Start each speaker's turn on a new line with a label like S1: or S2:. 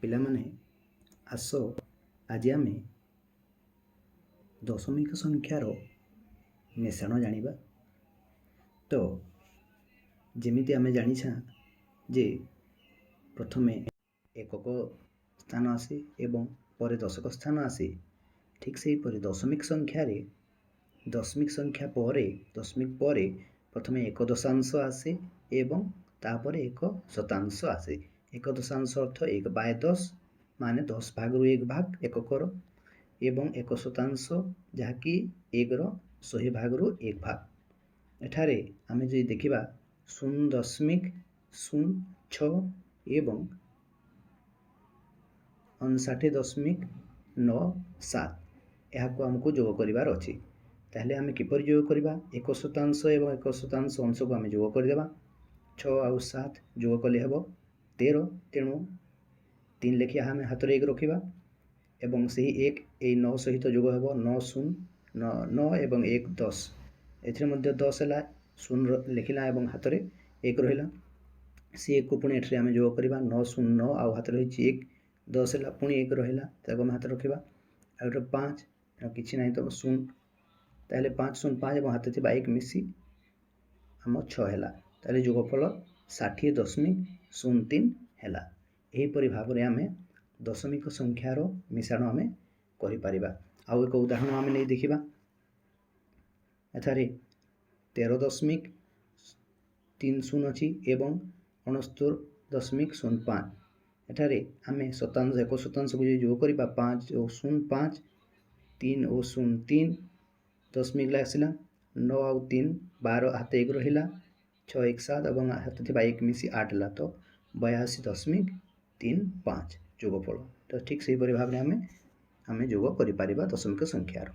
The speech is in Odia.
S1: ପିଲାମାନେ ଆସ ଆଜି ଆମେ ଦଶମିକ ସଂଖ୍ୟାର ମିଶାଣ ଜାଣିବା। ତ ଯେମିତି ଆମେ ଜାଣିଛା ଯେ ପ୍ରଥମେ ଏକକ ସ୍ଥାନ ଆସେ ଏବଂ ପରେ ଦଶକ ସ୍ଥାନ ଆସେ, ଠିକ୍ ସେହିପରି ଦଶମିକ ସଂଖ୍ୟା ପରେ ପ୍ରଥମେ ଏକ ଦଶାଂଶ ଆସେ ଏବଂ ତାପରେ ଏକ ଶତାଂଶ ଆସେ। ଏକ ଦଶାଂଶ ଅର୍ଥ 1/10 ମାନେ 10 ଭାଗରୁ 1 ଭାଗ ଏକକର, ଏବଂ ଏକ ଶତାଂଶ ଯାହାକି 1ର 100 ଭାଗରୁ 1 ଭାଗ। ଏଠାରେ ଆମେ ଯଦି ଦେଖିବା 0.06 ଏବଂ 59.97 ଏହାକୁ ଆମକୁ ଯୋଗ କରିବାର ଅଛି। ତାହେଲେ ଆମେ କିପରି ଯୋଗ କରିବା? ଏକ ଶତାଂଶ ଏବଂ ଏକ ଶତାଂଶ ଅଂଶକୁ ଆମେ ଯୋଗ କରିଦେବା। 6 ଆଉ 7 ଯୋଗ କଲେ ହେବ 13, ତେଣୁ 3 ଲେଖିଆ ଆମେ ହାତରେ 1 ରଖିବା ଏବଂ ସେହି 1 ଏଇ 9 ସହିତ ଯୋଗ ହେବ 9 ଏବଂ 1 10, ଏଥିରେ ମଧ୍ୟ 10 ହେଲା, 0 ଲେଖିଲା ଏବଂ ହାତରେ 1 ରହିଲା। ସେ 1କୁ ପୁଣି ଏଠାରେ ଆମେ ଯୋଗ କରିବା 909 ଆଉ ହାତରେ ରହିଛି 1, 10 ହେଲା, ପୁଣି 1 ରହିଲା, ତାକୁ ଆମେ ହାତରେ ରଖିବା। ଆଉ ଏଠି 5 କିଛି ନାହିଁ ତ 0, ତାହେଲେ 505 ଏବଂ ହାତରେ ଥିବା 1 ମିଶି ଆମ 6 ହେଲା। ତାହେଲେ ଯୋଗଫଳ 60.03 ହେଲା। ଏହିପରି ଭାବରେ ଆମେ ଦଶମିକ ସଂଖ୍ୟାର ମିଶାଣ ଆମେ କରିପାରିବା। ଆଉ ଏକ ଉଦାହରଣ ଆମେ ନେଇ ଦେଖିବା। ଏଠାରେ 13.30 ଅଛି ଏବଂ 69.05। ଏଠାରେ ଆମେ ଏକ ଶତାଂଶକୁ ଯଦି ଯୋଗ କରିବା 5 ଓ 0 5, 3 ଓ 0 3, ଦଶମିକ ଆସିଲା, 9 ଆଉ 3 12, ହାତ 1 ରହିଲା, 6 1 7 ଏବଂ ହାତ ଥିବା 1 ମିଶି 8 ହେଲା, ତ 82.35 ଯୋଗଫଳ। ତ ଠିକ୍ ସେହିପରି ଭାବରେ ଆମେ ଯୋଗ କରିପାରିବା ଦଶମିକ ସଂଖ୍ୟାର।